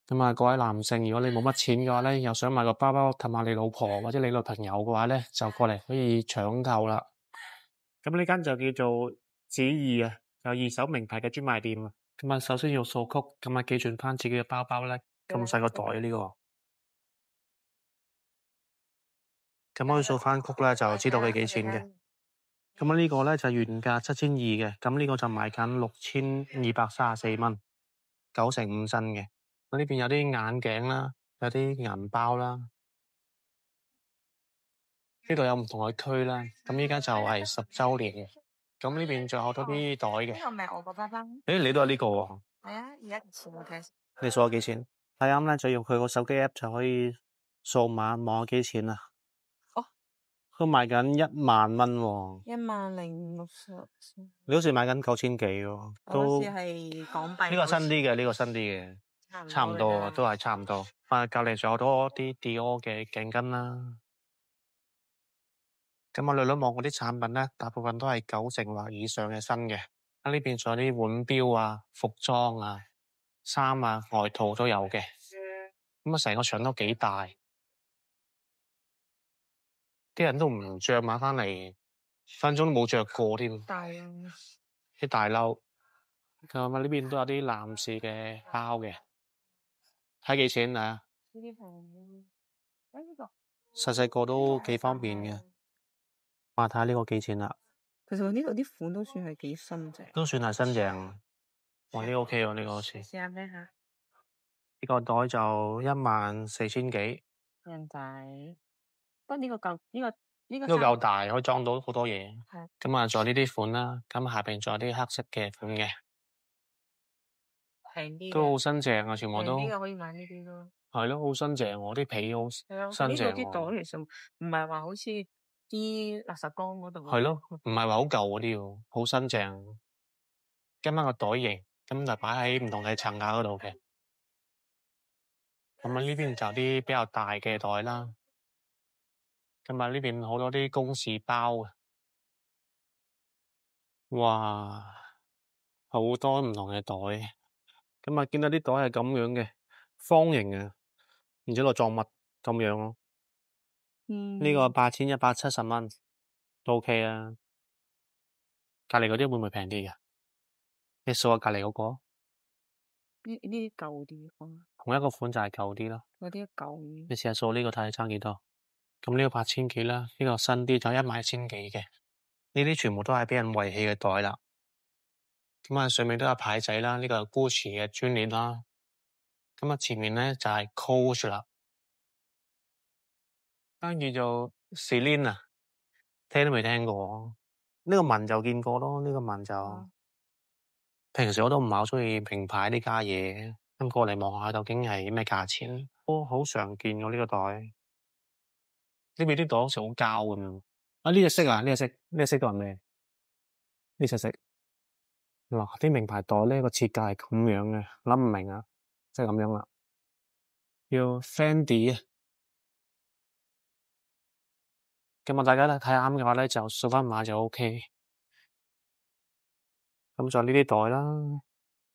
咁啊，各位男性，如果你冇乜錢嘅話咧，又想買個包包氹下你老婆或者你女朋友嘅話咧，就過嚟可以搶購啦。咁呢間就叫做子怡啊，有二手名牌嘅專賣店啊。咁啊，首先要掃曲，咁啊記住翻自己嘅包包咧，咁細個袋呢個。咁可以掃翻曲咧，就知道佢幾錢嘅。咁啊呢個咧就原價7200嘅，咁呢個就賣緊6234蚊，95新嘅。咁呢邊有啲眼鏡啦，有啲銀包啦。呢度有唔同嘅區啦。咁依家就係10週年嘅。咁呢邊仲有好多啲袋嘅。呢個咪我個包包。你都有呢個喎？係啊，而家錢我睇。你數下幾錢？睇啱咧就用佢個手機 app 就可以掃碼望下幾錢啦。哦，都賣緊10000蚊喎。1060。你好似買緊9000幾喎，都。好似係港幣。呢個新啲嘅，呢個新啲嘅，差唔多啊，都係差唔多。隔離仲有好多啲 Dior 嘅頸巾啦。咁我略略望嗰啲產品咧，大部分都係90%或以上嘅新嘅。喺呢邊仲有啲腕錶啊、服裝啊、衫啊、外套都有嘅。咁啊，成個場都幾大，啲人都唔着買翻嚟，分鐘都冇着過添。大啊！啲大褸。咁啊，呢邊都有啲男士嘅包嘅，睇幾錢啊？呢啲平。呢個細細個都幾方便嘅。我睇下呢個幾錢啦？其實呢度啲款都算係幾新淨。都算係新淨。哇，呢個 OK 喎，呢個好似。試下咩下？呢個袋就14000幾。人仔，不過呢個夠呢個夠大，可以裝到好多嘢。係。咁啊，仲有呢啲款啦。咁下邊仲有啲黑色嘅款嘅，平啲。都好新淨啊，全部都。平啲嘅可以買呢啲咯。係咯，好新淨喎，啲皮好新淨喎。呢度啲袋其實唔係話好似啲垃圾缸嗰度。係咯，唔係話好舊嗰啲喎，好新淨。跟翻個袋型，咁就擺喺唔同嘅層架嗰度嘅。咁啊，呢邊就有啲比較大嘅袋啦。咁啊，呢邊好多啲公事包啊。哇，好多唔同嘅袋。咁啊，見到啲袋係咁樣嘅，方形嘅，然之後裝物咁樣咯。呢個8170蚊，都 OK 啊。隔離嗰啲會唔會平啲㗎？你數下隔離嗰個。呢啲舊啲。同一個款就係舊啲咯。嗰啲舊。你試下數呢個睇下差幾多。咁呢個8000幾啦，呢個新啲就11000幾嘅。呢啲全部都係俾人遺棄嘅袋啦。咁啊，上面都有牌仔啦，呢個係 Gucci 嘅專列啦。咁啊，前面咧就係 Coach 啦，跟住就 Celine 啊，聽都未聽過。呢個紋就見過咯，呢個紋就平時我都唔係好中意名牌呢家嘢，咁過嚟望下究竟係咩價錢。都好常見嘅呢個袋。呢邊啲袋好似好膠咁樣。啊，呢隻色啊，呢隻色都係咩？呢隻色。嗱，啲名牌袋咧個設計係咁樣嘅，諗唔明啊，即係咁樣啦。要 Fendi 啊。咁啊，大家咧睇啱嘅話咧，就掃翻碼就 OK。咁就呢啲袋啦，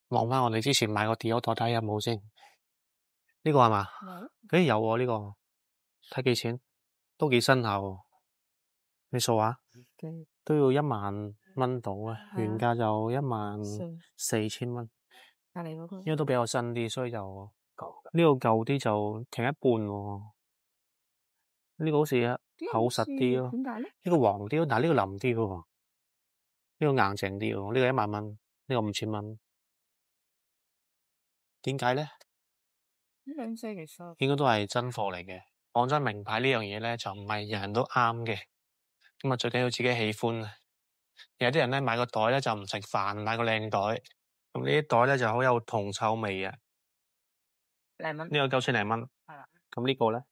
望翻我哋之前買個 Dior 袋睇有冇先。呢個係嘛？誒，有喎呢個，睇幾錢？都幾新下喎。你數下，都要10000蚊到啊，原價就14000蚊。隔離嗰個。因為都比較新啲，所以就呢個舊啲就平一半喎。呢個好似厚實啲咯。點解咧？呢個黃啲，但係呢個腍啲喎。呢個硬淨啲喎。呢個10000蚊，呢個5000蚊。點解咧？呢兩隻其實應該都係真貨嚟嘅。講真，名牌呢樣嘢咧就唔係人人都啱嘅。咁啊，最緊要自己喜歡啊。有啲人咧買個袋咧就唔食飯，買個靚袋。咁呢啲袋咧就好有銅臭味啊。0蚊。呢個9000零蚊。係啦。咁呢個咧？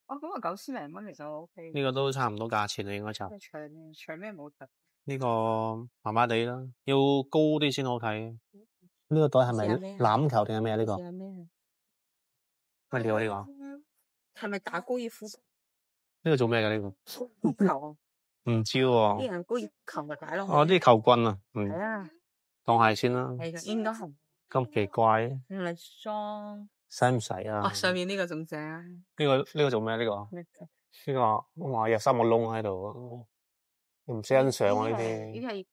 咁啊9000零蚊其實我 OK。呢個都差唔多價錢啦，應該就。長咩冇得？呢個麻麻地啦，要高啲先好睇。呢個袋係咪欖球定係咩啊？呢個咩料啊？呢個係咪打高爾夫？呢個做咩嘅呢個？球。唔知喎。啲人高爾夫球咪打咯。哦，啲球棍啊。係啊。當係先啦。係嘅，應該係。咁奇怪，用嚟裝。使唔使啊？哦，上面呢個仲正啊！呢個做咩？呢個哇有3個窿喺度，你唔識欣賞啊呢啲。呢啲係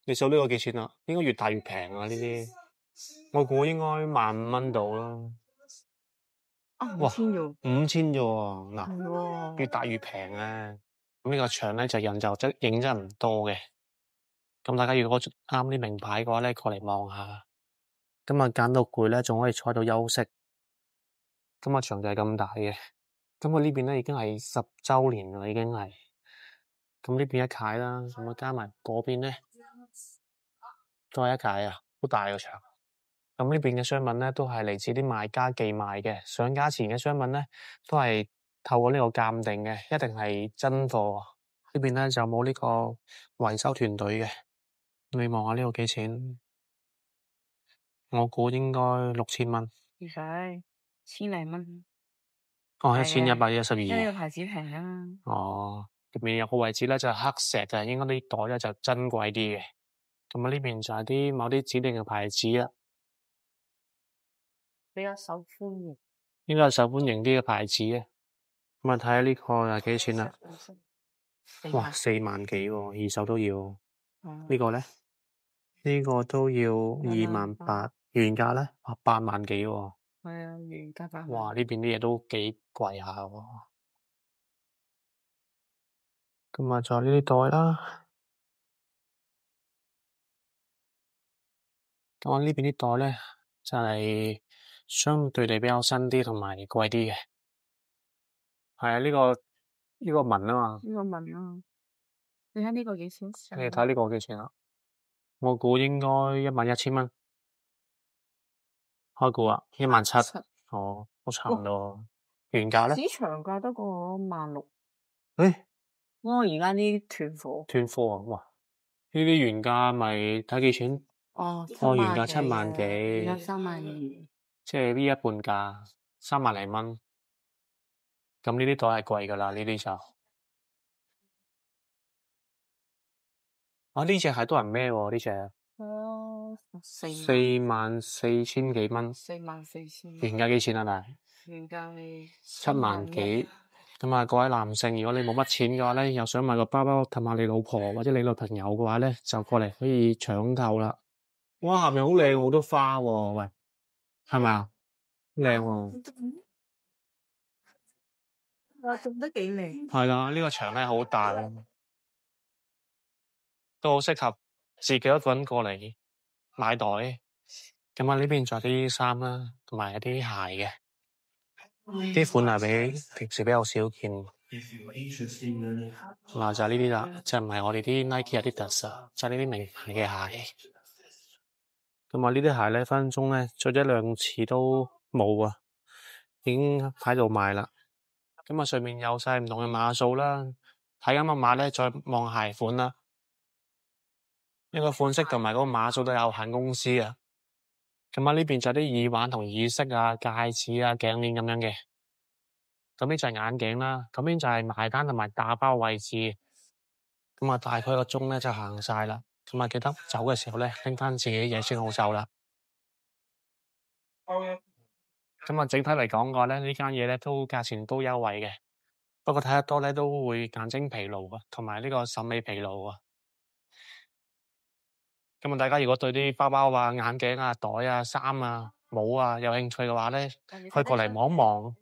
你數呢個幾錢啊？應該越大越平啊呢啲，我估應該15,000到啦。哇，5000啫喎，5000啫喎，嗱，越大越平啊！咁呢個場咧就人就影真唔多嘅。咁大家如果啱啲名牌嘅話咧，過嚟望下。咁啊揀到攰咧，仲可以坐喺度休息。咁啊場就係咁大嘅。咁我呢邊咧已經係10週年啦，已經係。咁呢邊一屆啦，咁啊加埋嗰邊咧，再一屆啊，好大個場。咁呢邊嘅商品咧，都係嚟自啲賣家寄賣嘅，上架前嘅商品咧，都係透過呢個鑑定嘅，一定係真貨。呢邊咧就冇呢個維修團隊嘅。你望下呢個幾錢？我估應該6000蚊。唔使，1000零蚊。哦，1112。因為1112。呢個牌子平啊。哦，入面有個位置咧就係黑石嘅，應該啲袋咧就珍貴啲嘅。咁啊呢邊就係某啲指定嘅牌子啦。比較受歡迎。應該係受歡迎啲嘅牌子啊。咁啊睇下呢個係幾錢啦？哇，4萬幾喎，二手都要。呢個咧？呢個都要28000，原價咧8萬幾喎。係啊，原價8萬。哇！呢邊啲嘢都幾貴下喎。咁啊，仲有呢啲袋啦。咁啊，呢邊啲袋咧就係相對地比較新啲同埋貴啲嘅。係啊，呢個紋啊嘛。呢個紋啊，你睇呢個幾錢？你睇呢個幾錢啊？我估應該11000蚊。開估啊，17000。哦，好差唔多。原價咧？市場價得個16000。誒，我而家啲斷貨。斷貨啊！哇，呢啲原價咪睇幾錢？哦，原價7萬幾。原價32000。即係呢一半價3萬零蚊。咁呢啲袋係貴噶啦，呢啲就。啊，呢隻係多人孭喎，呢隻。44000幾蚊。44000。原價幾錢啊？但係原價係7萬幾。咁啊，各位男性，如果你冇乜錢嘅話咧，又想買個包包氹下你老婆或者你女朋友嘅話咧，就過嚟可以搶購啦。哇，下面好靚，好多花喎，喂，係咪啊？靚喎。哇，做得幾靚。係啦，呢個場咧好大，都好適合自己一個人過嚟買袋。咁啊，呢邊仲有啲衫啦，同埋一啲鞋嘅。啲款係比平時比較少見。嗱，就係呢啲啦，就唔係我哋啲 Nike、Adidas 啊，就係呢啲名牌嘅鞋。咁啊，呢啲鞋咧分分鐘咧着一兩次都冇啊，已經喺度賣啦。咁啊，上面有晒唔同嘅碼數啦，睇緊個碼咧，再望鞋款啦。呢個款式同埋嗰個碼數都有限公司啊。咁啊，呢邊就有啲耳環同耳飾啊、戒指啊、頸鏈咁樣嘅。咁呢就係眼鏡啦，咁邊就係埋單同埋打包位置。咁啊，大概1個鐘咧就行晒啦。咁啊，記得走嘅時候咧拎翻自己嘢先好走啦。咁啊，整體嚟講嘅話咧，呢間嘢咧都價錢都優惠嘅。不過睇得多咧都會眼睛疲勞啊，同埋呢個審美疲勞啊。咁啊，大家如果對啲包包啊、眼鏡啊、袋啊、衫啊、帽啊有興趣嘅話咧，可以過嚟望一望。